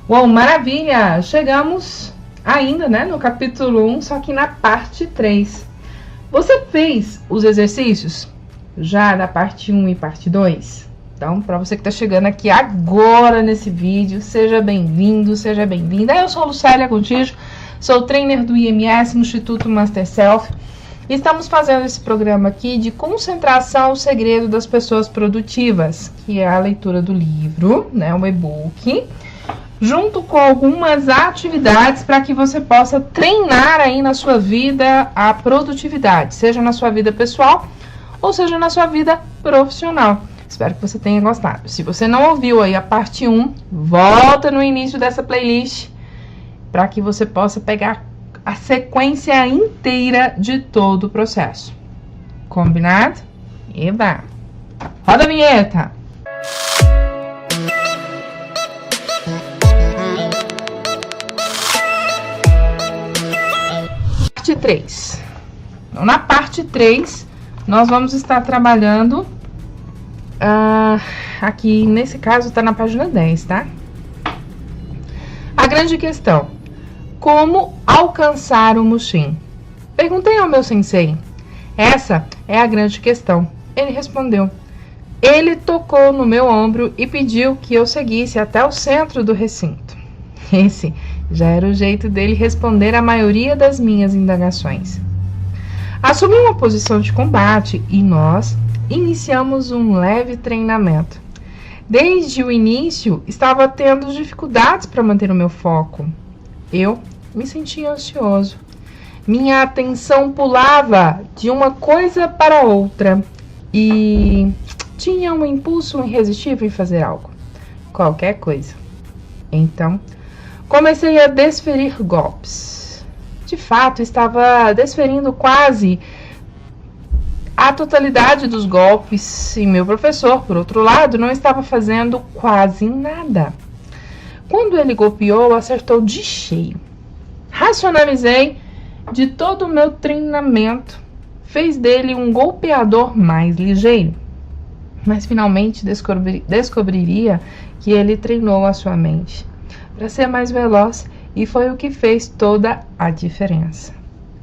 Bom, maravilha! Chegamos ainda, né, no capítulo 1, só que na parte 3. Você fez os exercícios já na parte 1 e parte 2? Então, para você que está chegando aqui agora nesse vídeo, seja bem-vindo, seja bem-vinda. Eu sou a Lucélia Gontijo, sou trainer do IMS no Instituto Master Self. E estamos fazendo esse programa aqui de concentração ao segredo das pessoas produtivas, que é a leitura do livro, né, o e-book, junto com algumas atividades para que você possa treinar aí na sua vida a produtividade, seja na sua vida pessoal ou seja na sua vida profissional. Espero que você tenha gostado. Se você não ouviu aí a parte 1, volta no início dessa playlist para que você possa pegar a sequência inteira de todo o processo. Combinado? Eba! Roda a vinheta! Parte 3. Então, na parte 3, nós vamos estar trabalhando aqui, nesse caso, está na página 10, tá? A grande questão: como alcançar o Mushin? Perguntei ao meu sensei. Essa é a grande questão. Ele respondeu. Ele tocou no meu ombro e pediu que eu seguisse até o centro do recinto. Esse já era o jeito dele responder à maioria das minhas indagações. Assumi uma posição de combate e nós iniciamos um leve treinamento. Desde o início, estava tendo dificuldades para manter o meu foco. Eu me sentia ansioso. Minha atenção pulava de uma coisa para outra e tinha um impulso irresistível em fazer algo, qualquer coisa. Então, comecei a desferir golpes. De fato, estava desferindo quase a totalidade dos golpes e meu professor, por outro lado, não estava fazendo quase nada. Quando ele golpeou, acertou de cheio. Racionalizei de todo o meu treinamento, fez dele um golpeador mais ligeiro. Mas finalmente descobriria que ele treinou a sua mente para ser mais veloz e foi o que fez toda a diferença.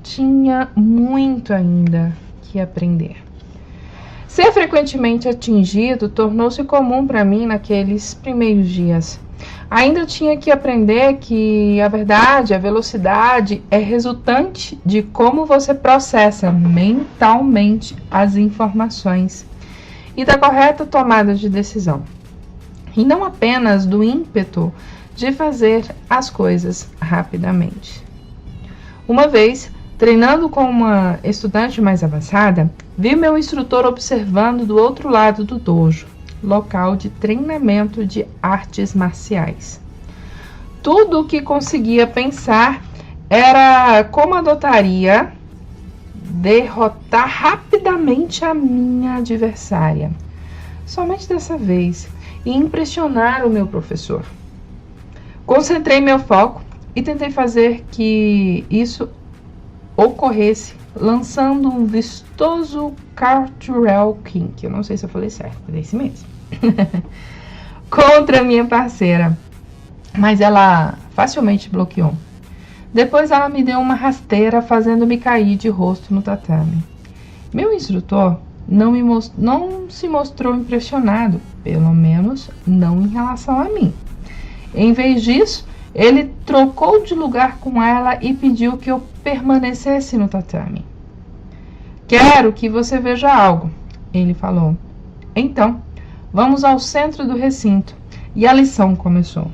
Tinha muito ainda que aprender. Ser frequentemente atingido tornou-se comum para mim naqueles primeiros dias. Ainda tinha que aprender que a verdade, a velocidade é resultante de como você processa mentalmente as informações e da correta tomada de decisão, e não apenas do ímpeto de fazer as coisas rapidamente. Uma vez, treinando com uma estudante mais avançada, vi meu instrutor observando do outro lado do dojo, local de treinamento de artes marciais. Tudo o que conseguia pensar era como adotaria derrotar rapidamente a minha adversária, somente dessa vez, e impressionar o meu professor. Concentrei meu foco e tentei fazer que isso ocorresse, lançando um vistoso Cartwheel Kink, eu não sei se eu falei certo, mas é esse mesmo, contra minha parceira, mas ela facilmente bloqueou. Depois ela me deu uma rasteira, fazendo-me cair de rosto no tatame. Meu instrutor não se mostrou impressionado, pelo menos não em relação a mim. Em vez disso, ele trocou de lugar com ela e pediu que eu permanecesse no tatame. Quero que você veja algo, ele falou. Então, vamos ao centro do recinto. E a lição começou.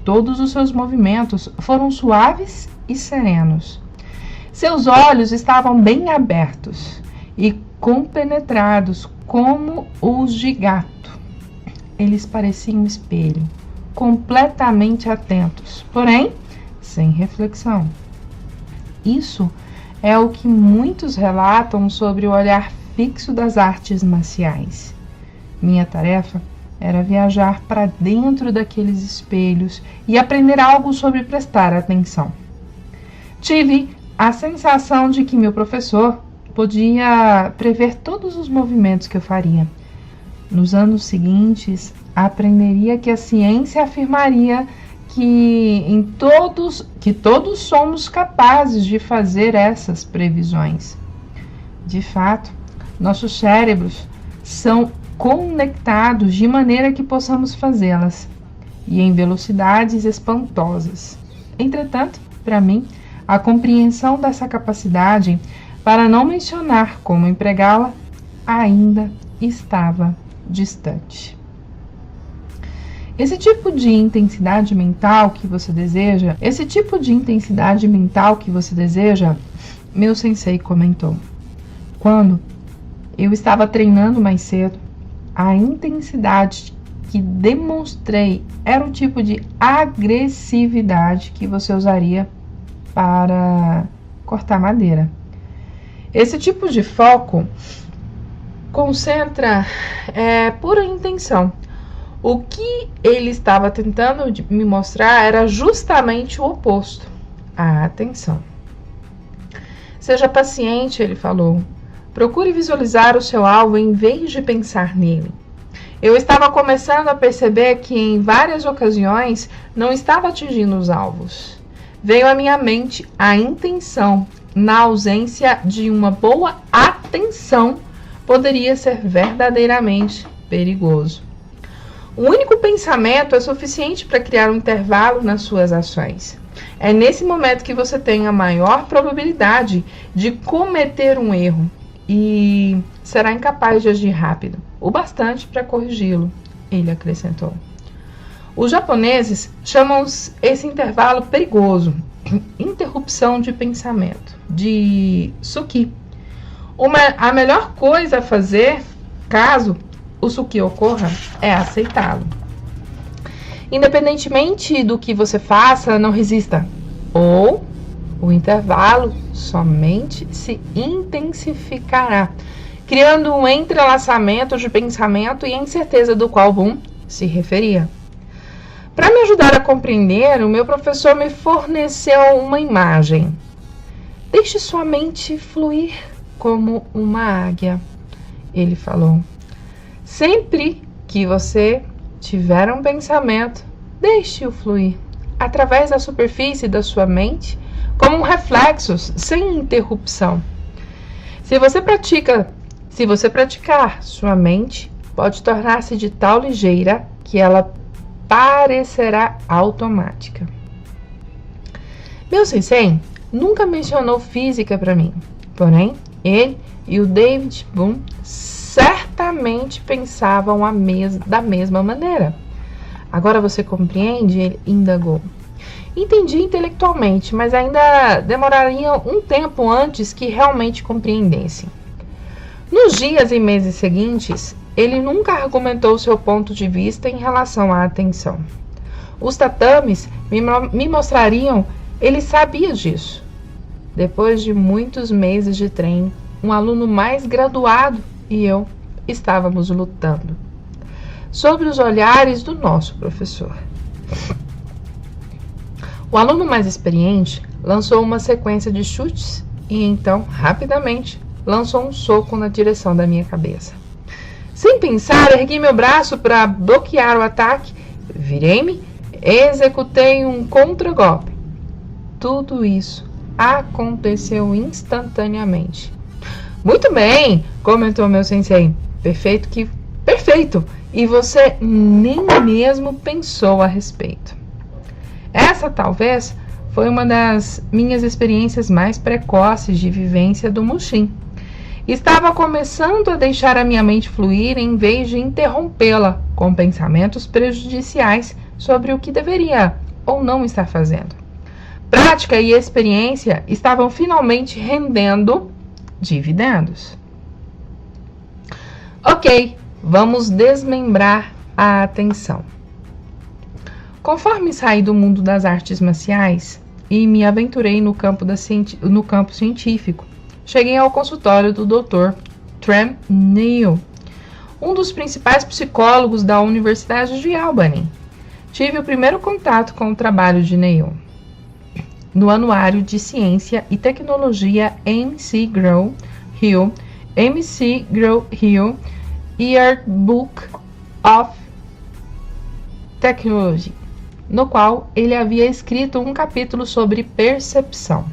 Todos os seus movimentos foram suaves e serenos. Seus olhos estavam bem abertos e compenetrados como os de gato. Eles pareciam um espelho, completamente atentos, porém sem reflexão. Isso é o que muitos relatam sobre o olhar fixo das artes marciais. Minha tarefa era viajar para dentro daqueles espelhos e aprender algo sobre prestar atenção. Tive a sensação de que meu professor podia prever todos os movimentos que eu faria. Nos anos seguintes, aprenderia que a ciência afirmaria que todos somos capazes de fazer essas previsões. De fato, nossos cérebros são conectados de maneira que possamos fazê-las, e em velocidades espantosas. Entretanto, para mim, a compreensão dessa capacidade, para não mencionar como empregá-la, ainda estava distante. Esse tipo de intensidade mental que você deseja, meu sensei comentou. Quando eu estava treinando mais cedo, a intensidade que demonstrei era o tipo de agressividade que você usaria para cortar madeira. Esse tipo de foco concentra pura intenção. O que ele estava tentando me mostrar era justamente o oposto, a atenção. Seja paciente, ele falou. Procure visualizar o seu alvo em vez de pensar nele. Eu estava começando a perceber que em várias ocasiões não estava atingindo os alvos. Veio à minha mente a intenção, na ausência de uma boa atenção, poderia ser verdadeiramente perigoso. O único pensamento é suficiente para criar um intervalo nas suas ações. É nesse momento que você tem a maior probabilidade de cometer um erro e será incapaz de agir rápido, o bastante para corrigi-lo, ele acrescentou. Os japoneses chamam esse intervalo perigoso, interrupção de pensamento, de suki. A melhor coisa a fazer, caso o suki ocorra, é aceitá-lo. Independentemente do que você faça, não resista. Ou o intervalo somente se intensificará, criando um entrelaçamento de pensamento e incerteza do qual Boom se referia. Para me ajudar a compreender, o meu professor me forneceu uma imagem. Deixe sua mente fluir como uma águia, ele falou. Sempre que você tiver um pensamento, deixe-o fluir através da superfície da sua mente, como um reflexo, sem interrupção. Se você praticar, sua mente pode tornar-se de tal ligeira que ela parecerá automática. Meu sensei nunca mencionou física para mim, porém, ele e o David Boom certamente pensavam da mesma maneira. Agora você compreende? Ele indagou. Entendi intelectualmente, mas ainda demoraria um tempo antes que realmente compreendesse. Nos dias e meses seguintes, ele nunca argumentou seu ponto de vista em relação à atenção. Os tatames me mostrariam, ele sabia disso. Depois de muitos meses de treino, um aluno mais graduado e eu estávamos lutando sobre os olhares do nosso professor. O aluno mais experiente lançou uma sequência de chutes e então, rapidamente, lançou um soco na direção da minha cabeça. Sem pensar, ergui meu braço para bloquear o ataque, virei-me e executei um contragolpe. Tudo isso aconteceu instantaneamente. Muito bem, comentou meu sensei. Perfeito! E você nem mesmo pensou a respeito. Essa talvez foi uma das minhas experiências mais precoces de vivência do Mushin. Estava começando a deixar a minha mente fluir em vez de interrompê-la com pensamentos prejudiciais sobre o que deveria ou não estar fazendo. Prática e experiência estavam finalmente rendendo dividendos. Ok, vamos desmembrar a atenção. Conforme saí do mundo das artes marciais e me aventurei no campo científico, cheguei ao consultório do Dr. Trem Neal, um dos principais psicólogos da Universidade de Albany. Tive o primeiro contato com o trabalho de Neal no Anuário de Ciência e Tecnologia McGraw Hill Yearbook of Technology. no qual ele havia escrito um capítulo sobre percepção.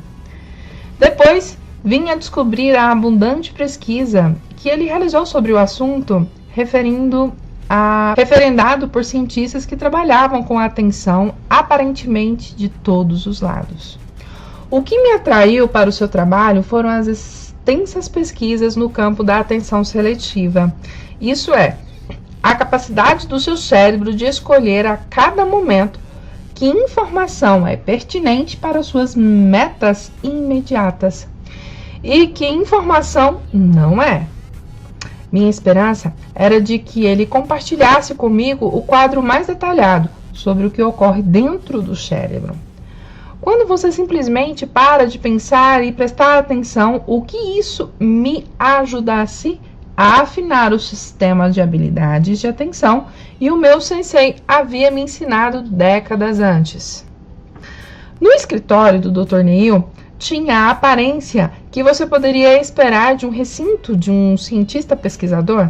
Depois, vinha a descobrir a abundante pesquisa que ele realizou sobre o assunto, referendado por cientistas que trabalhavam com a atenção aparentemente de todos os lados. O que me atraiu para o seu trabalho foram as extensas pesquisas no campo da atenção seletiva, isso é, a capacidade do seu cérebro de escolher a cada momento que informação é pertinente para suas metas imediatas e que informação não é. Minha esperança era de que ele compartilhasse comigo o quadro mais detalhado sobre o que ocorre dentro do cérebro. Quando você simplesmente para de pensar e prestar atenção, o que isso me ajudasse a afinar o sistema de habilidades de atenção e o meu sensei havia me ensinado décadas antes. No escritório do Dr. Neil, tinha a aparência que você poderia esperar de um recinto de um cientista pesquisador.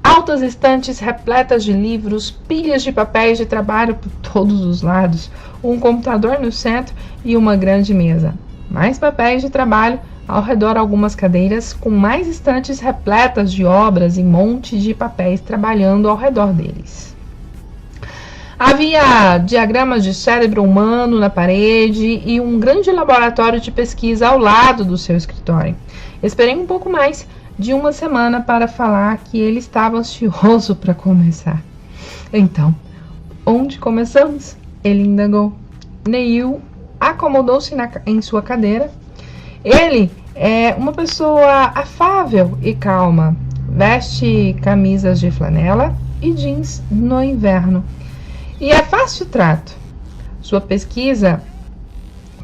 Altas estantes repletas de livros, pilhas de papéis de trabalho por todos os lados, um computador no centro e uma grande mesa. Mais papéis de trabalho, ao redor algumas cadeiras com mais estantes repletas de obras e montes de papéis trabalhando ao redor deles. Havia diagramas de cérebro humano na parede e um grande laboratório de pesquisa ao lado do seu escritório. Esperei um pouco mais de uma semana para falar que ele estava ansioso para começar. Então, onde começamos? Ele indagou. Neil acomodou-se em sua cadeira. Ele é uma pessoa afável e calma. Veste camisas de flanela e jeans no inverno. E é fácil trato. Sua pesquisa,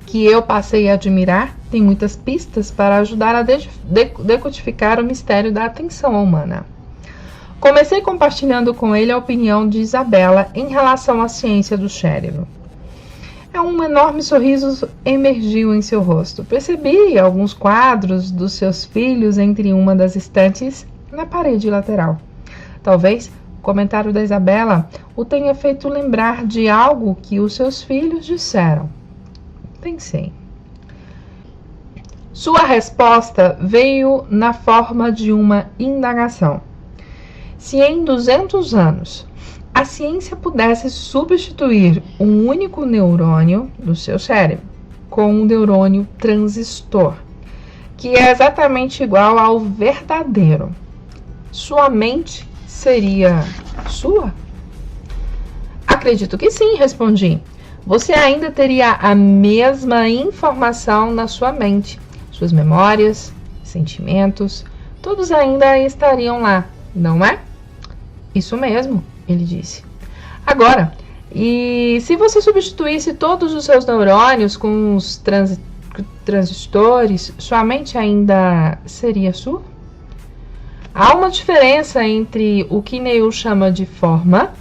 que eu passei a admirar, tem muitas pistas para ajudar a decodificar o mistério da atenção humana. Comecei compartilhando com ele a opinião de Isabela em relação à ciência do cérebro. Um enorme sorriso emergiu em seu rosto. Percebi alguns quadros dos seus filhos entre uma das estantes na parede lateral. Talvez o comentário da Isabela o tenha feito lembrar de algo que os seus filhos disseram. Pensei. Sua resposta veio na forma de uma indagação. Se em 200 anos a ciência pudesse substituir um único neurônio do seu cérebro com um neurônio transistor, que é exatamente igual ao verdadeiro, sua mente seria sua? Acredito que sim, respondi. Você ainda teria a mesma informação na sua mente. Suas memórias, sentimentos, todos ainda estariam lá, não é? Isso mesmo, ele disse. Agora, e se você substituísse todos os seus neurônios com os transistores, sua mente ainda seria sua? Há uma diferença entre o que Neil chama de forma,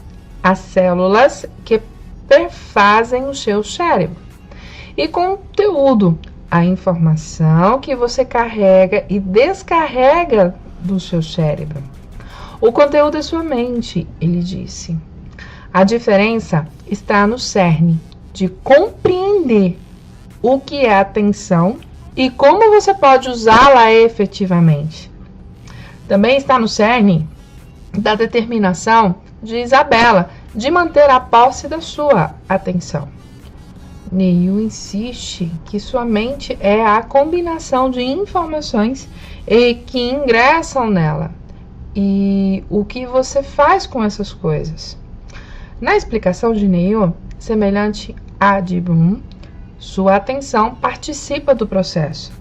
as células que perfazem o seu cérebro, e conteúdo, a informação que você carrega e descarrega do seu cérebro. O conteúdo é sua mente, ele disse. A diferença está no cerne de compreender o que é atenção e como você pode usá-la efetivamente. Também está no cerne da determinação de Isabela de manter a posse da sua atenção. Neil insiste que sua mente é a combinação de informações que ingressam nela e o que você faz com essas coisas. Na explicação de Neil, semelhante à de Bloom, sua atenção participa do processo.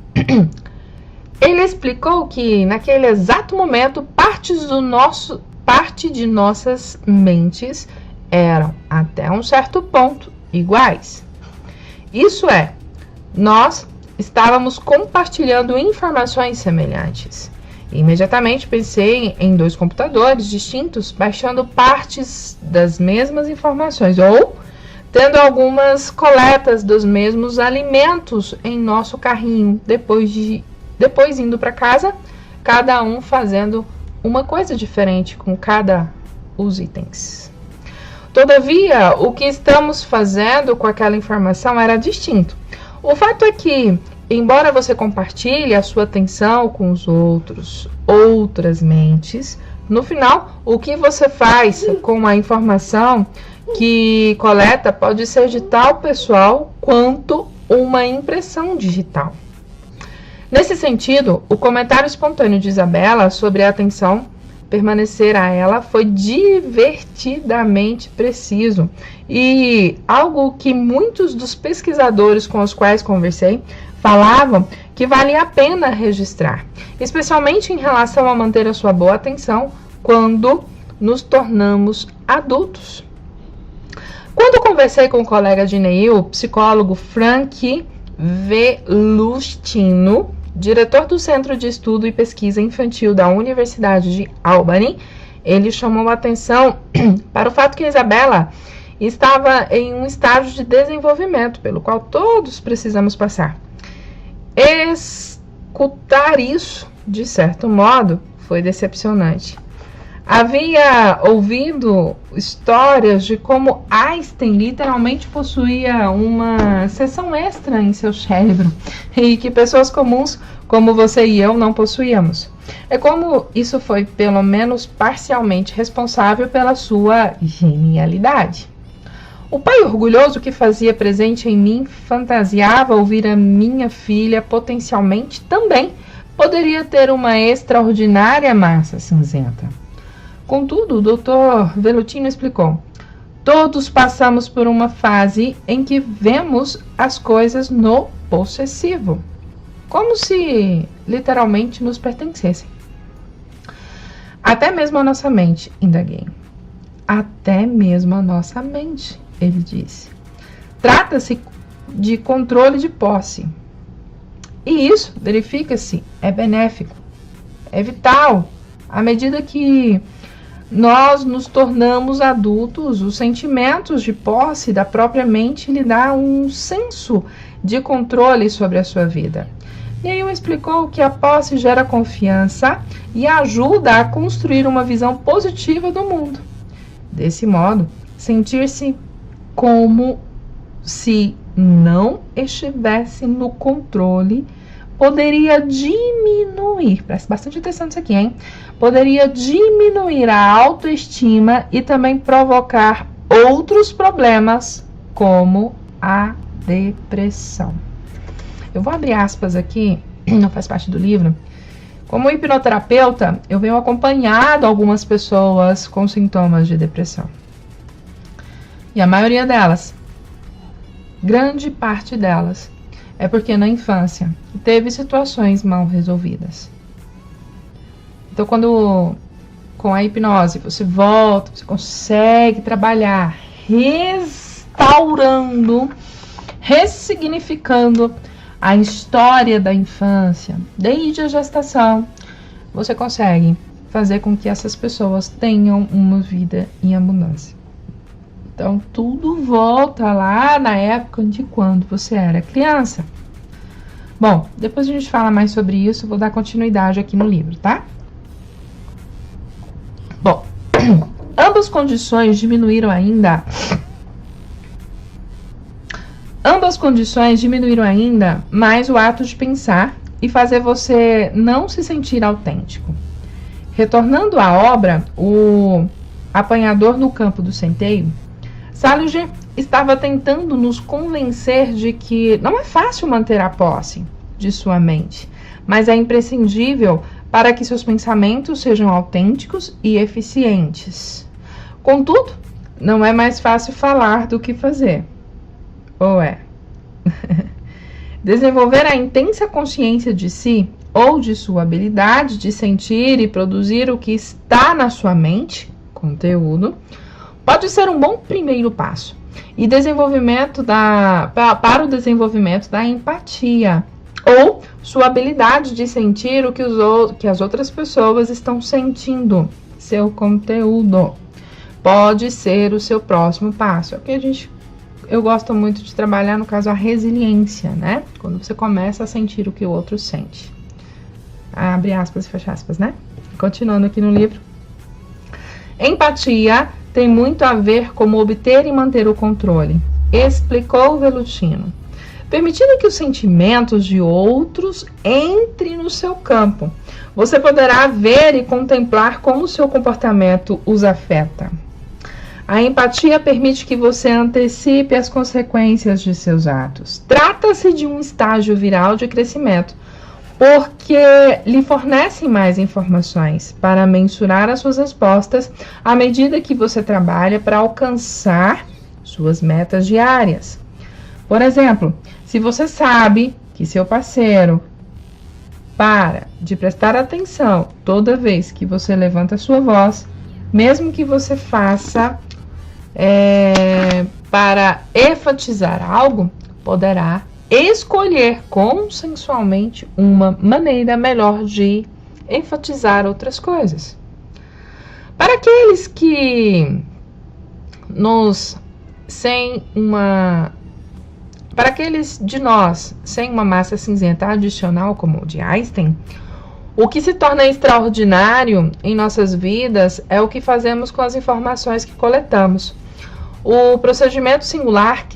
Ele explicou que, naquele exato momento, parte de nossas mentes eram, até um certo ponto, iguais. Isso é, nós estávamos compartilhando informações semelhantes. Imediatamente pensei em dois computadores distintos baixando partes das mesmas informações ou tendo algumas coletas dos mesmos alimentos em nosso carrinho, depois indo para casa, cada um fazendo uma coisa diferente com cada os itens. Todavia, o que estamos fazendo com aquela informação era distinto. O fato é que, embora você compartilhe a sua atenção com os outros, outras mentes, no final, o que você faz com a informação que coleta pode ser de tal pessoal quanto uma impressão digital. Nesse sentido, o comentário espontâneo de Isabela sobre a atenção permanecer a ela foi divertidamente preciso e algo que muitos dos pesquisadores com os quais conversei falavam que valia a pena registrar, especialmente em relação a manter a sua boa atenção quando nos tornamos adultos. Quando conversei com o colega de Neil, o psicólogo Frank Velustino, diretor do Centro de Estudo e Pesquisa Infantil da Universidade de Albany, ele chamou a atenção para o fato que a Isabela estava em um estágio de desenvolvimento, pelo qual todos precisamos passar. Escutar isso, de certo modo, foi decepcionante. Havia ouvido histórias de como Einstein literalmente possuía uma seção extra em seu cérebro e que pessoas comuns como você e eu não possuíamos. É como isso foi pelo menos parcialmente responsável pela sua genialidade. O pai orgulhoso que fazia presente em mim fantasiava ouvir a minha filha potencialmente também poderia ter uma extraordinária massa cinzenta. Contudo, o Dr. Velutino explicou: todos passamos por uma fase em que vemos as coisas no possessivo, como se literalmente nos pertencessem. Até mesmo a nossa mente, indaguei. Até mesmo a nossa mente, ele disse. Trata-se de controle de posse. E isso, verifica-se, é benéfico, é vital. À medida que nós nos tornamos adultos, os sentimentos de posse da própria mente lhe dá um senso de controle sobre a sua vida. Neil explicou que a posse gera confiança e ajuda a construir uma visão positiva do mundo. Desse modo, sentir-se como se não estivesse no controle poderia diminuir, preste bastante atenção nisso aqui, hein? Poderia diminuir a autoestima e também provocar outros problemas, como a depressão. Eu vou abrir aspas aqui, não faz parte do livro. Como hipnoterapeuta, eu venho acompanhado algumas pessoas com sintomas de depressão. E a maioria delas, grande parte delas, é porque na infância teve situações mal resolvidas. Então, quando com a hipnose você volta, você consegue trabalhar restaurando, ressignificando a história da infância, desde a gestação, você consegue fazer com que essas pessoas tenham uma vida em abundância. Então, tudo volta lá na época de quando você era criança. Bom, depois a gente fala mais sobre isso, vou dar continuidade aqui no livro, tá? Bom, ambas condições diminuíram ainda mais o ato de pensar e fazer você não se sentir autêntico. Retornando à obra, o apanhador no campo do centeio, Salinger estava tentando nos convencer de que não é fácil manter a posse de sua mente, mas é imprescindível para que seus pensamentos sejam autênticos e eficientes. Contudo, não é mais fácil falar do que fazer. Ou é? Desenvolver a intensa consciência de si ou de sua habilidade de sentir e produzir o que está na sua mente, conteúdo, pode ser um bom primeiro passo e para o desenvolvimento da empatia ou sua habilidade de sentir o que as outras pessoas estão sentindo, seu conteúdo. Pode ser o seu próximo passo. É o que eu gosto muito de trabalhar, no caso, a resiliência, né? Quando você começa a sentir o que o outro sente. Abre aspas e fecha aspas, né? Continuando aqui no livro. Empatia tem muito a ver como obter e manter o controle, explicou Velutino. Permitindo que os sentimentos de outros entrem no seu campo, você poderá ver e contemplar como o seu comportamento os afeta. A empatia permite que você antecipe as consequências de seus atos. Trata-se de um estágio viral de crescimento, porque lhe fornece mais informações para mensurar as suas respostas à medida que você trabalha para alcançar suas metas diárias. Por exemplo, se você sabe que seu parceiro para de prestar atenção toda vez que você levanta sua voz, mesmo que você faça para enfatizar algo, poderá escolher consensualmente uma maneira melhor de enfatizar outras coisas. Para aqueles que Para aqueles de nós sem uma massa cinzenta adicional, como o de Einstein, o que se torna extraordinário em nossas vidas é o que fazemos com as informações que coletamos. O procedimento singular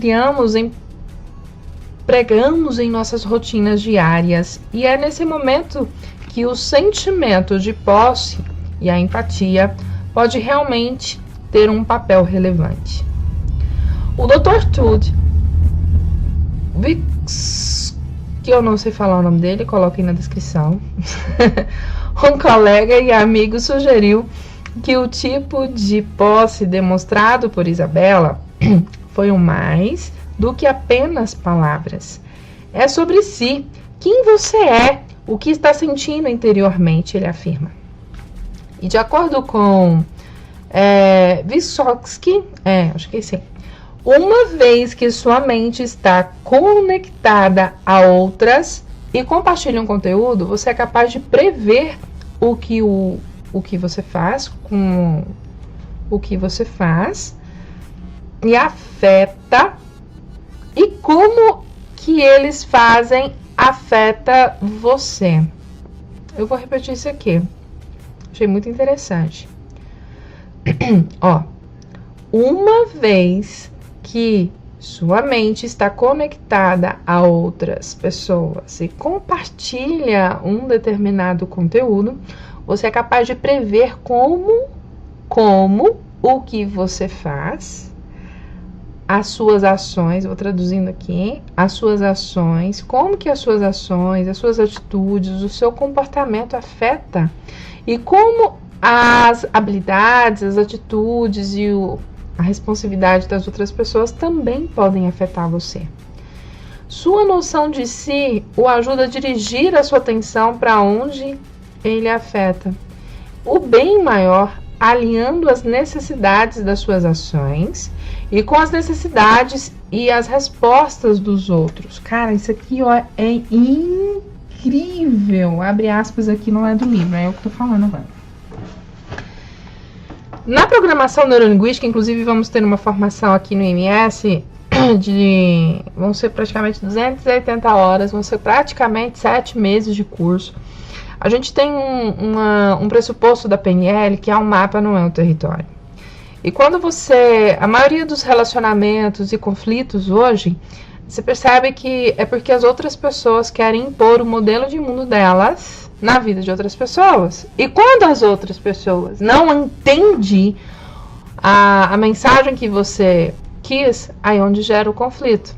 empregamos em nossas rotinas diárias, e é nesse momento que o sentimento de posse e a empatia pode realmente ter um papel relevante. O Dr. Tud, que eu não sei falar o nome dele, coloquei na descrição, um colega e amigo sugeriu que o tipo de posse demonstrado por Isabela foi o mais do que apenas palavras. É sobre si, quem você é, o que está sentindo interiormente, ele afirma. E de acordo com Vygotsky, acho que é sim, uma vez que sua mente está conectada a outras e compartilha um conteúdo, você é capaz de prever o que você faz com o que você faz e afeta, e como que eles fazem afeta você. Eu vou repetir isso aqui. Achei muito interessante. Ó, uma vez que sua mente está conectada a outras pessoas e compartilha um determinado conteúdo, você é capaz de prever como o que você faz, as suas ações, vou traduzindo aqui, as suas ações, como que as suas ações, as suas atitudes, o seu comportamento afeta, e como as habilidades, as atitudes e a responsividade das outras pessoas também podem afetar você. Sua noção de si o ajuda a dirigir a sua atenção para onde ele afeta o bem maior, alinhando as necessidades das suas ações e com as necessidades e as respostas dos outros. Cara, isso aqui ó, é incrível. Abre aspas aqui, não é do livro, é eu que tô falando agora. Na programação neurolinguística, inclusive, vamos ter uma formação aqui no MS vão ser praticamente 280 horas, vão ser praticamente 7 meses de curso. A gente tem um pressuposto da PNL que é um mapa, não é um território. E quando a maioria dos relacionamentos e conflitos hoje, você percebe que é porque as outras pessoas querem impor o modelo de mundo delas na vida de outras pessoas. E quando as outras pessoas não entendem a mensagem que você quis, aí onde gera o conflito.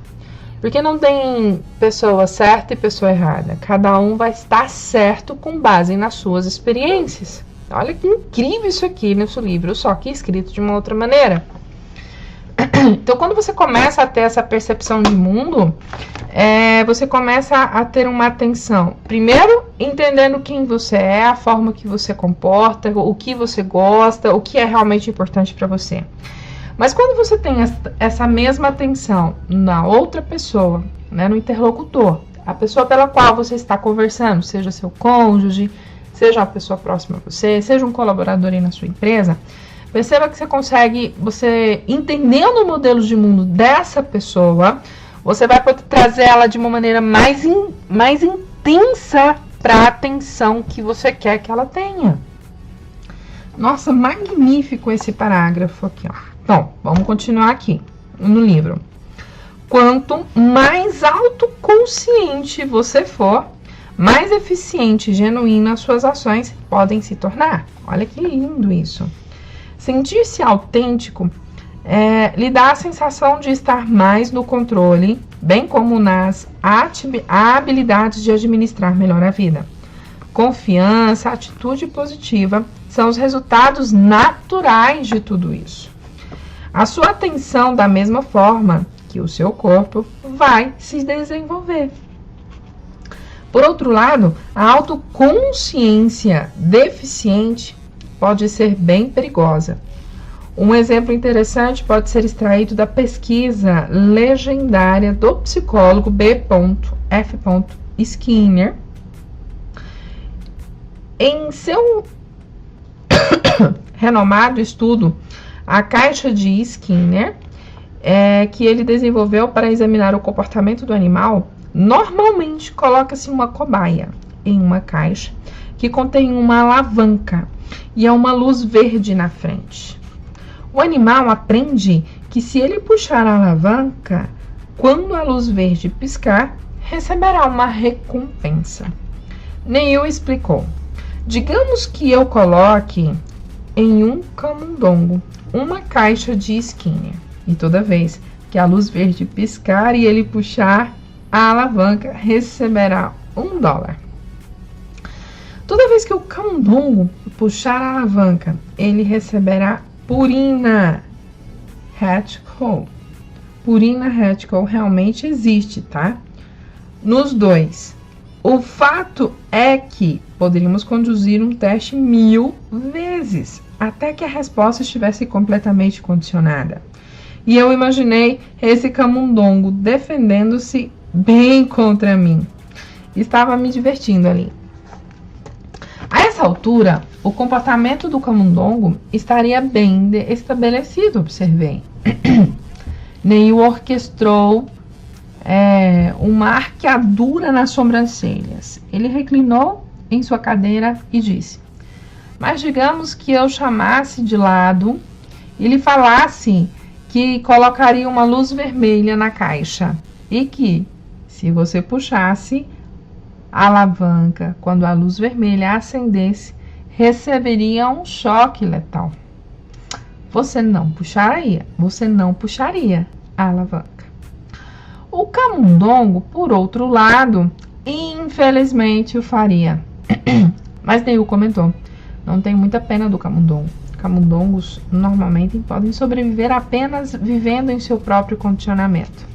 Porque não tem pessoa certa e pessoa errada. Cada um vai estar certo com base nas suas experiências. Olha que incrível isso aqui nesse livro, só que escrito de uma outra maneira. Então, quando você começa a ter essa percepção de mundo, você começa a ter uma atenção. Primeiro, entendendo quem você é, a forma que você comporta, o que você gosta, o que é realmente importante para você. Mas quando você tem essa mesma atenção na outra pessoa, né, no interlocutor, a pessoa pela qual você está conversando, seja seu cônjuge, seja uma pessoa próxima a você, seja um colaborador aí na sua empresa, perceba que você entendendo o modelo de mundo dessa pessoa, você vai poder trazer ela de uma maneira mais intensa para a atenção que você quer que ela tenha. Nossa, magnífico esse parágrafo aqui, ó. Bom, vamos continuar aqui no livro. Quanto mais autoconsciente você for, mais eficiente e genuíno as suas ações podem se tornar. Olha que lindo isso. Sentir-se autêntico lhe dá a sensação de estar mais no controle, bem como nas habilidades de administrar melhor a vida. Confiança, atitude positiva são os resultados naturais de tudo isso. A sua atenção, da mesma forma que o seu corpo, vai se desenvolver. Por outro lado, a autoconsciência deficiente pode ser bem perigosa. Um exemplo interessante pode ser extraído da pesquisa legendária do psicólogo B.F. Skinner. Em seu renomado estudo, a caixa de Skinner, que ele desenvolveu para examinar o comportamento do animal, normalmente coloca-se uma cobaia em uma caixa que contém uma alavanca e há uma luz verde na frente. O animal aprende que se ele puxar a alavanca, quando a luz verde piscar, receberá uma recompensa. Neil explicou: digamos que eu coloque em um camundongo uma caixa de Skinner e toda vez que a luz verde piscar e ele puxar a alavanca, receberá $1. Toda vez que o camundongo puxar a alavanca, ele receberá Purina Hatchcock. Purina Hatchcock realmente existe, tá? Nos dois. O fato é que poderíamos conduzir um teste 1000 vezes, até que a resposta estivesse completamente condicionada. E eu imaginei esse camundongo defendendo-se bem contra mim. Estava me divertindo ali. A essa altura, o comportamento do camundongo estaria bem estabelecido, observei. Neil orquestrou uma arqueadura nas sobrancelhas. Ele reclinou em sua cadeira e disse: mas digamos que eu chamasse de lado e lhe falasse que colocaria uma luz vermelha na caixa e que, se você puxasse a alavanca, quando a luz vermelha acendesse, receberia um choque letal. Você não puxaria a alavanca. O camundongo, por outro lado, infelizmente o faria. Mas Neil comentou: não tem muita pena do camundongo. Camundongos normalmente podem sobreviver apenas vivendo em seu próprio condicionamento.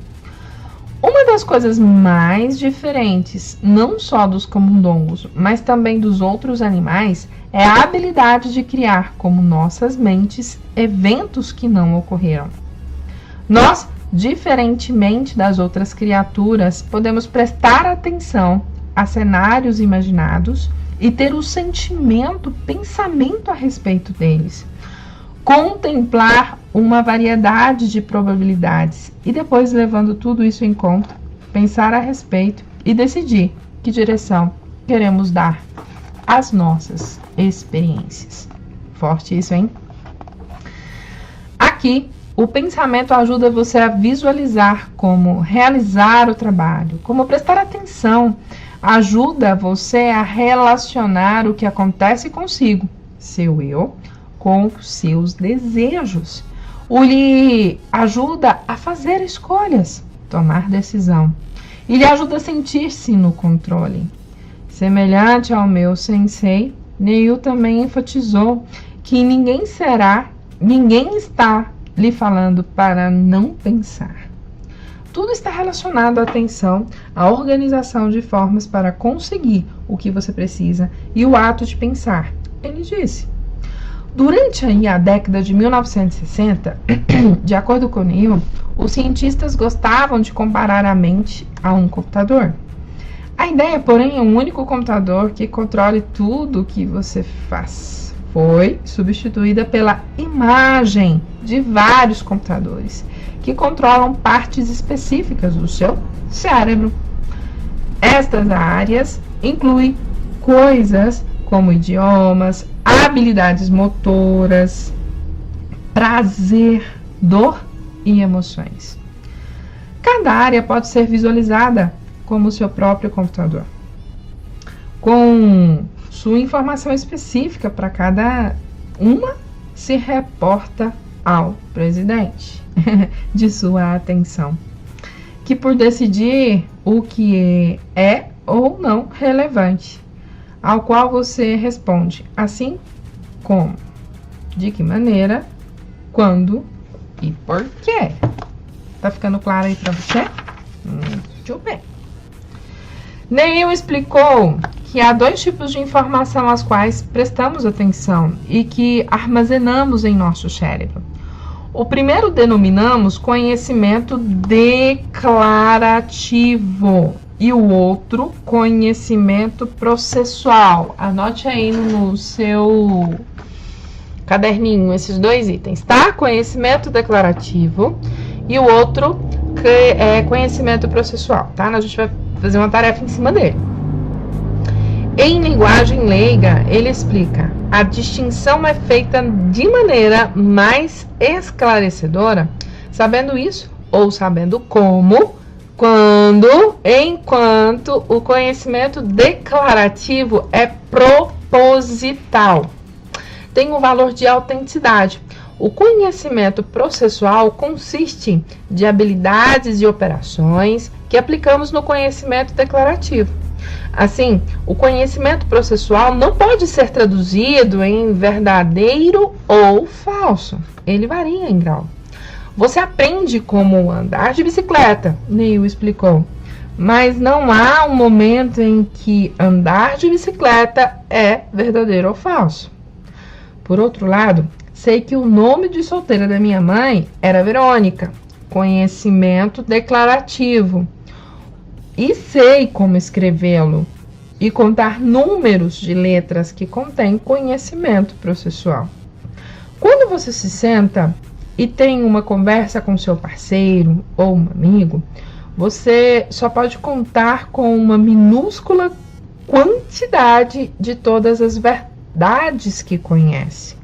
Uma das coisas mais diferentes, não só dos camundongos, mas também dos outros animais, é a habilidade de criar, como nossas mentes, eventos que não ocorreram. Nós, diferentemente das outras criaturas, podemos prestar atenção a cenários imaginados e ter o pensamento a respeito deles. Contemplar uma variedade de probabilidades e depois, levando tudo isso em conta, pensar a respeito e decidir que direção queremos dar às nossas experiências. Forte isso, hein? Aqui, o pensamento ajuda você a visualizar como realizar o trabalho, como prestar atenção, ajuda você a relacionar o que acontece consigo, seu eu, com seus desejos. Ou lhe ajuda a fazer escolhas, tomar decisão. E lhe ajuda a sentir-se no controle. Semelhante ao meu sensei, Neil também enfatizou que ninguém está lhe falando para não pensar. Tudo está relacionado à atenção, à organização de formas para conseguir o que você precisa e o ato de pensar. Ele disse. Durante a década de 1960, de acordo com Neil, os cientistas gostavam de comparar a mente a um computador. A ideia, porém, é um único computador que controle tudo o que você faz. Foi substituída pela imagem de vários computadores que controlam partes específicas do seu cérebro. Estas áreas incluem coisas como idiomas, habilidades motoras, prazer, dor e emoções. Cada área pode ser visualizada como seu próprio computador, com sua informação específica para cada uma, se reporta ao presidente de sua atenção, que por decidir o que é ou não relevante, ao qual você responde assim como, de que maneira, quando e por quê. Tá ficando claro aí para você? Muito bem. Neil explicou que há dois tipos de informação às quais prestamos atenção e que armazenamos em nosso cérebro. O primeiro denominamos conhecimento declarativo e o outro conhecimento processual. Anote aí no seu caderninho esses dois itens, tá? Conhecimento declarativo e o outro que é conhecimento processual, tá? A gente vai fazer uma tarefa em cima dele. Em linguagem leiga, ele explica: a distinção é feita de maneira mais esclarecedora, sabendo isso ou sabendo como, quando, enquanto o conhecimento declarativo é proposital, tem um valor de autenticidade. O conhecimento processual consiste de habilidades e operações que aplicamos no conhecimento declarativo. Assim, o conhecimento processual não pode ser traduzido em verdadeiro ou falso. Ele varia em grau. Você aprende como andar de bicicleta, Neil explicou, mas não há um momento em que andar de bicicleta é verdadeiro ou falso. Por outro lado, sei que o nome de solteira da minha mãe era Verônica, conhecimento declarativo. E sei como escrevê-lo e contar números de letras que contém conhecimento processual. Quando você se senta e tem uma conversa com seu parceiro ou um amigo, você só pode contar com uma minúscula quantidade de todas as verdades que conhece.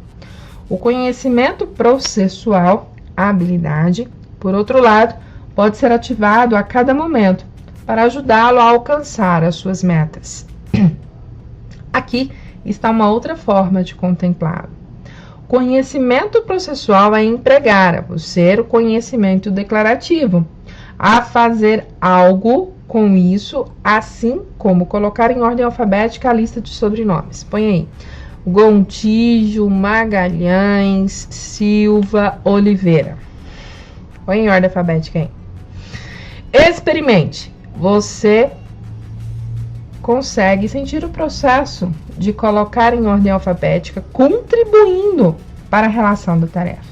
O conhecimento processual, a habilidade, por outro lado, pode ser ativado a cada momento para ajudá-lo a alcançar as suas metas. Aqui está uma outra forma de contemplá-lo. Conhecimento processual é empregar a você o conhecimento declarativo, a fazer algo com isso, assim como colocar em ordem alfabética a lista de sobrenomes. Põe aí: Gontijo, Magalhães, Silva, Oliveira. Põe em ordem alfabética aí. Experimente. Você consegue sentir o processo de colocar em ordem alfabética, contribuindo para a relação da tarefa.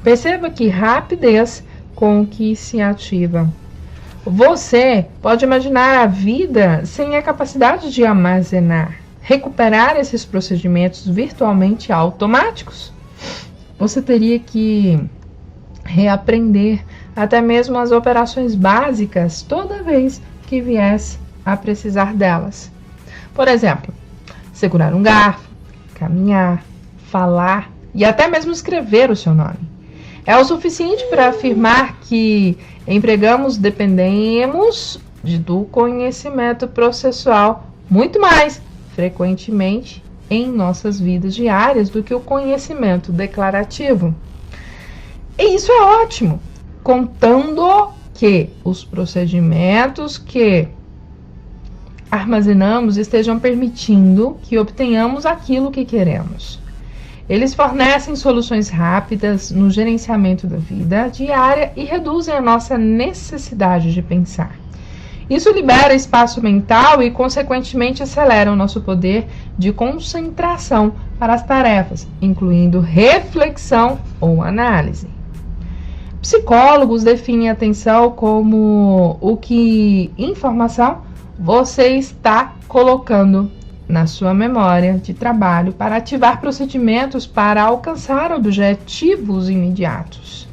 Perceba que rapidez com que se ativa. Você pode imaginar a vida sem a capacidade de armazenar, recuperar esses procedimentos virtualmente automáticos. Você teria que reaprender até mesmo as operações básicas toda vez que viesse a precisar delas. Por exemplo, segurar um garfo, caminhar, falar e até mesmo escrever o seu nome. É o suficiente para afirmar que dependemos do conhecimento processual muito mais frequentemente em nossas vidas diárias do que o conhecimento declarativo. E isso é ótimo, contando que os procedimentos que armazenamos estejam permitindo que obtenhamos aquilo que queremos. Eles fornecem soluções rápidas no gerenciamento da vida diária e reduzem a nossa necessidade de pensar. Isso libera espaço mental e, consequentemente, acelera o nosso poder de concentração para as tarefas, incluindo reflexão ou análise. Psicólogos definem a atenção como o que informação você está colocando na sua memória de trabalho para ativar procedimentos para alcançar objetivos imediatos.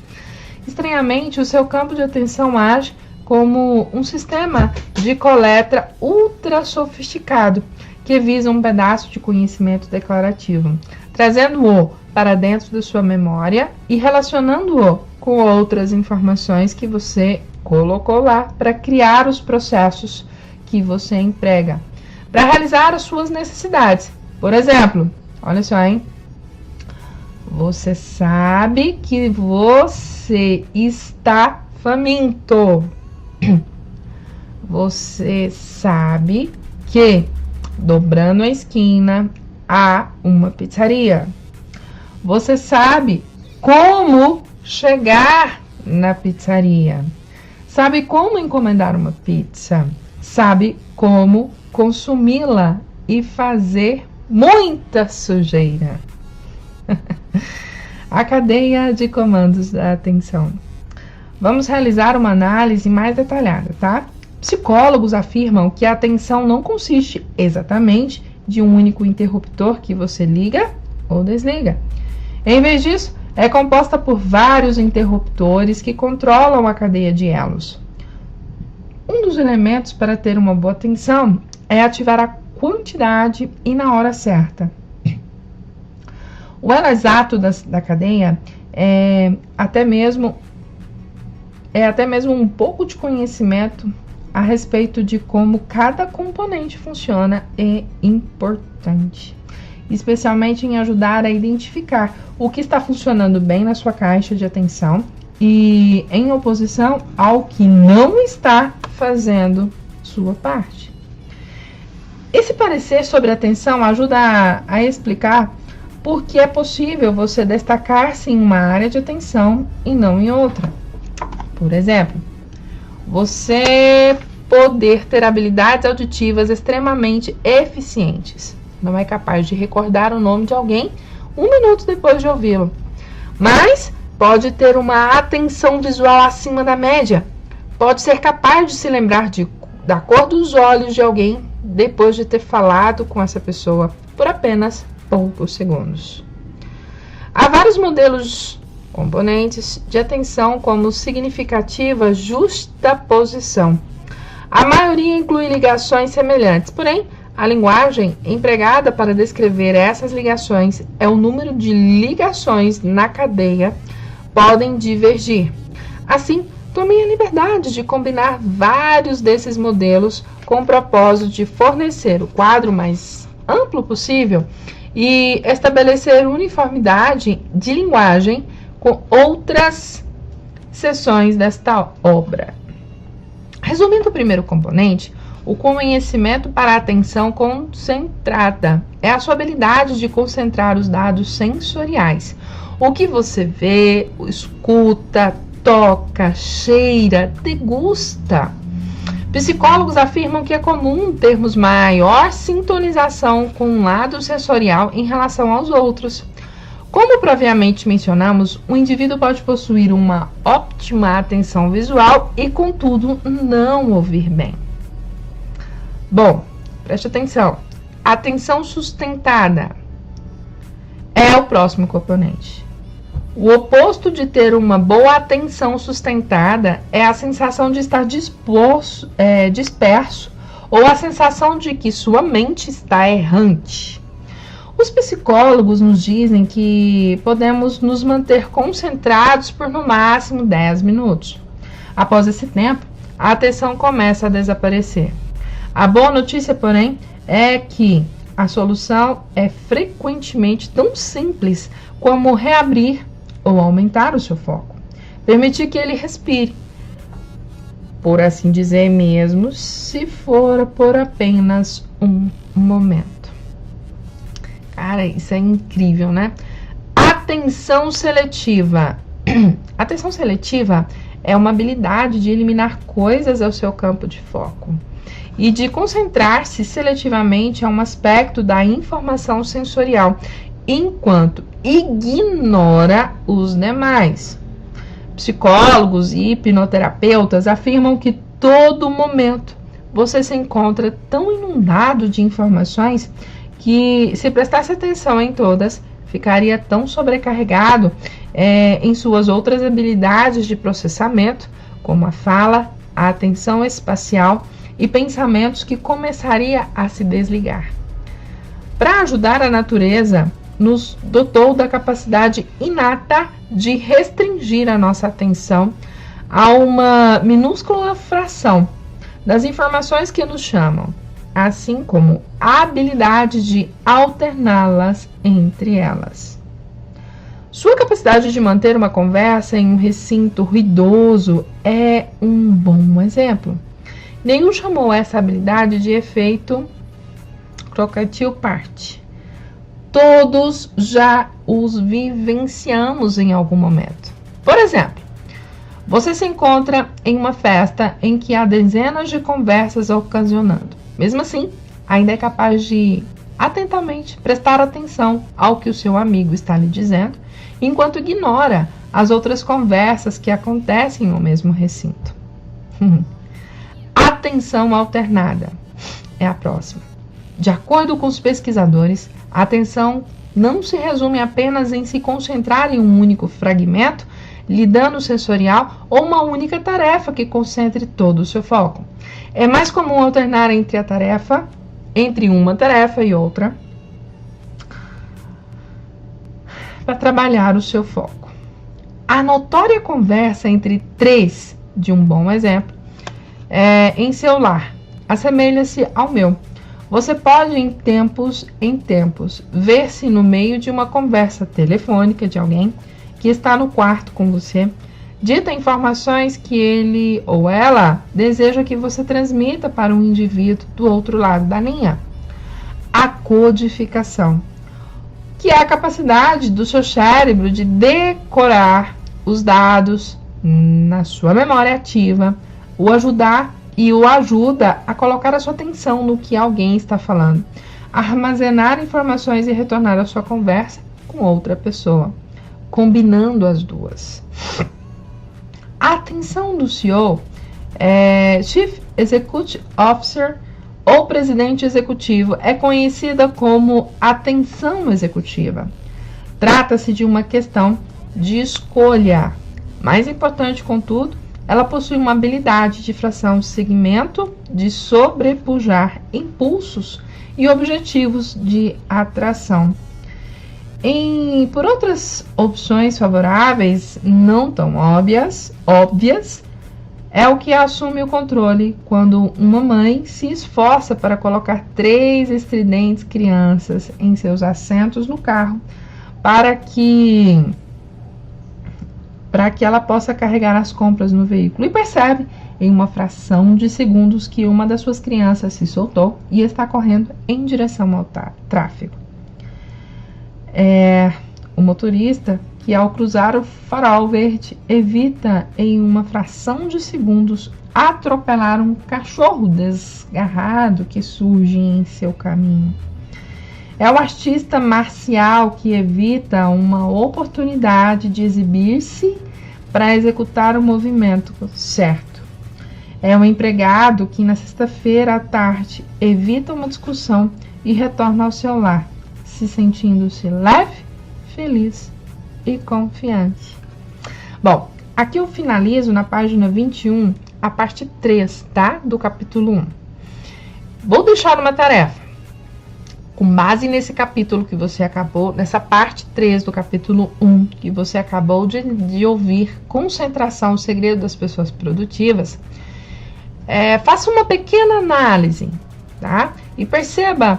Estranhamente, o seu campo de atenção age como um sistema de coleta ultra sofisticado que visa um pedaço de conhecimento declarativo, trazendo-o para dentro da sua memória e relacionando-o com outras informações que você colocou lá para criar os processos que você emprega, para realizar as suas necessidades. Por exemplo, olha só, hein? Você sabe que você está faminto. Você sabe que, dobrando a esquina, há uma pizzaria. Você sabe como chegar na pizzaria. Sabe como encomendar uma pizza. Sabe como consumi-la e fazer muita sujeira. A cadeia de comandos da atenção. Vamos realizar uma análise mais detalhada, tá? Psicólogos afirmam que a atenção não consiste exatamente de um único interruptor que você liga ou desliga. Em vez disso, é composta por vários interruptores que controlam a cadeia de elos. Um dos elementos para ter uma boa atenção é ativar a quantidade e na hora certa. O elo exato da cadeia é até mesmo um pouco de conhecimento a respeito de como cada componente funciona é importante, especialmente em ajudar a identificar o que está funcionando bem na sua caixa de atenção e em oposição ao que não está fazendo sua parte. Esse parecer sobre atenção ajuda a explicar por que é possível você destacar-se em uma área de atenção e não em outra. Por exemplo, você poder ter habilidades auditivas extremamente eficientes. Não é capaz de recordar o nome de alguém 1 minuto depois de ouvi-lo, mas pode ter uma atenção visual acima da média. Pode ser capaz de se lembrar da cor dos olhos de alguém depois de ter falado com essa pessoa por apenas poucos segundos. Há vários modelos componentes de atenção, como significativa justaposição. A maioria inclui ligações semelhantes, porém, a linguagem empregada para descrever essas ligações é o número de ligações na cadeia podem divergir. Assim, tomem a liberdade de combinar vários desses modelos com o propósito de fornecer o quadro mais amplo possível e estabelecer uniformidade de linguagem com outras seções desta obra. Resumindo o primeiro componente, o conhecimento para a atenção concentrada é a sua habilidade de concentrar os dados sensoriais. O que você vê, escuta, toca, cheira, degusta. Psicólogos afirmam que é comum termos maior sintonização com um lado sensorial em relação aos outros. Como previamente mencionamos, o indivíduo pode possuir uma ótima atenção visual e, contudo, não ouvir bem. Bom, preste atenção. Atenção sustentada é o próximo componente. O oposto de ter uma boa atenção sustentada é a sensação de estar disperso ou a sensação de que sua mente está errante. Os psicólogos nos dizem que podemos nos manter concentrados por no máximo 10 minutos. Após esse tempo, a atenção começa a desaparecer. A boa notícia, porém, é que a solução é frequentemente tão simples como reabrir ou aumentar o seu foco. Permitir que ele respire, por assim dizer mesmo, se for por apenas um momento. Cara, isso é incrível, né? Atenção seletiva. Atenção seletiva é uma habilidade de eliminar coisas ao seu campo de foco e de concentrar-se seletivamente a um aspecto da informação sensorial, enquanto ignora os demais. Psicólogos e hipnoterapeutas afirmam que todo momento você se encontra tão inundado de informações que, se prestasse atenção em todas, ficaria tão sobrecarregado em suas outras habilidades de processamento, como a fala, a atenção espacial e pensamentos, que começaria a se desligar. Para ajudar, a natureza nos dotou da capacidade inata de restringir a nossa atenção a uma minúscula fração das informações que nos chamam, assim como a habilidade de alterná-las entre elas. Sua capacidade de manter uma conversa em um recinto ruidoso é um bom exemplo. Nenhum chamou essa habilidade de efeito Crocodile Part. Todos já os vivenciamos em algum momento. Por exemplo, você se encontra em uma festa em que há dezenas de conversas ocasionando. Mesmo assim, ainda é capaz de atentamente prestar atenção ao que o seu amigo está lhe dizendo, enquanto ignora as outras conversas que acontecem no mesmo recinto. Atenção alternada é a próxima. De acordo com os pesquisadores, a atenção não se resume apenas em se concentrar em um único fragmento, lidando sensorial ou uma única tarefa que concentre todo o seu foco. É mais comum alternar entre uma tarefa e outra para trabalhar o seu foco. A notória conversa entre três, de um bom exemplo, em seu lar, assemelha-se ao meu. Você pode, em tempos, ver-se no meio de uma conversa telefônica de alguém que está no quarto com você, dita informações que ele ou ela deseja que você transmita para um indivíduo do outro lado da linha. A codificação, que é a capacidade do seu cérebro de decorar os dados na sua memória ativa, o ajuda a colocar a sua atenção no que alguém está falando, armazenar informações e retornar a sua conversa com outra pessoa, combinando as duas. A atenção do CEO, Chief Executive Officer ou presidente executivo, é conhecida como atenção executiva. Trata-se de uma questão de escolha. Mais importante, contudo, ela possui uma habilidade de fração de segmento, de sobrepujar impulsos e objetivos de atração. Por outras opções favoráveis, não tão óbvias, é o que assume o controle quando uma mãe se esforça para colocar 3 estridentes crianças em seus assentos no carro para que ela possa carregar as compras no veículo e percebe em uma fração de segundos que uma das suas crianças se soltou e está correndo em direção ao tráfego. O motorista que, ao cruzar o farol verde, evita em uma fração de segundos atropelar um cachorro desgarrado que surge em seu caminho. É o artista marcial que evita uma oportunidade de exibir-se para executar o movimento certo. É o empregado que, na sexta-feira à tarde, evita uma discussão e retorna ao seu lar, se sentindo-se leve, feliz e confiante. Bom, aqui eu finalizo na página 21, a parte 3, tá? Do capítulo 1. Vou deixar uma tarefa. Com base nesse capítulo que você acabou, nessa parte 3 do capítulo 1, que você acabou de ouvir, Concentração, o segredo das pessoas produtivas, faça uma pequena análise, tá? E perceba,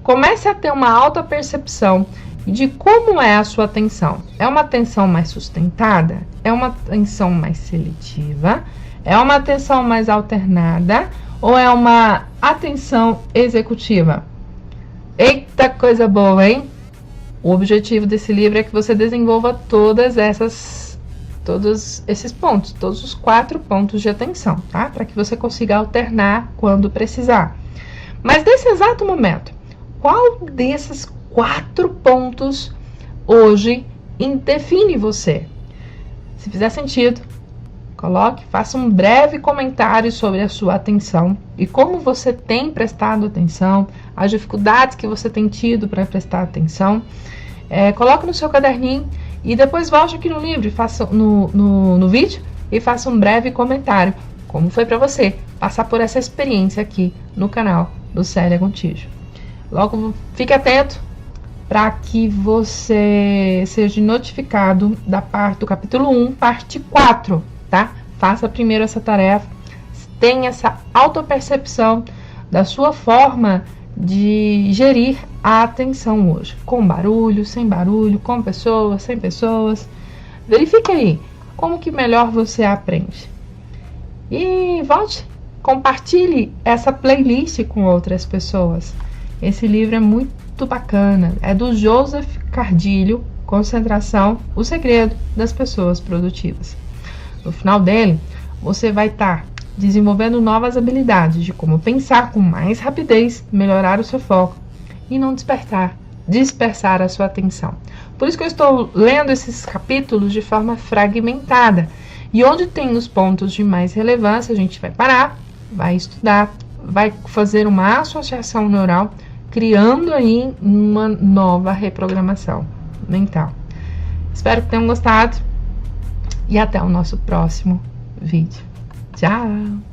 comece a ter uma alta percepção de como é a sua atenção. É uma atenção mais sustentada? É uma atenção mais seletiva? É uma atenção mais alternada? Ou é uma atenção executiva? Eita, coisa boa, hein? O objetivo desse livro é que você desenvolva todos esses pontos, todos os 4 pontos de atenção, tá? Para que você consiga alternar quando precisar. Mas nesse exato momento, qual desses 4 pontos hoje define você? Se fizer sentido, faça um breve comentário sobre a sua atenção e como você tem prestado atenção, as dificuldades que você tem tido para prestar atenção. Coloque no seu caderninho e depois volte aqui no livro, no vídeo, e faça um breve comentário. Como foi para você passar por essa experiência aqui no canal do Célia Gontijo. Logo, fique atento para que você seja notificado da parte do capítulo 1, parte 4, tá? Faça primeiro essa tarefa, tenha essa autopercepção da sua forma de gerir a atenção hoje, com barulho, sem barulho, com pessoas, sem pessoas. Verifique aí como que melhor você aprende. E volte, compartilhe essa playlist com outras pessoas. Esse livro é muito bacana, é do Joseph Cardilho, Concentração, o segredo das pessoas produtivas. No final dele, você vai estar desenvolvendo novas habilidades de como pensar com mais rapidez, melhorar o seu foco e não dispersar a sua atenção. Por isso que eu estou lendo esses capítulos de forma fragmentada. E onde tem os pontos de mais relevância, a gente vai parar, vai estudar, vai fazer uma associação neural, criando aí uma nova reprogramação mental. Espero que tenham gostado e até o nosso próximo vídeo. Tchau!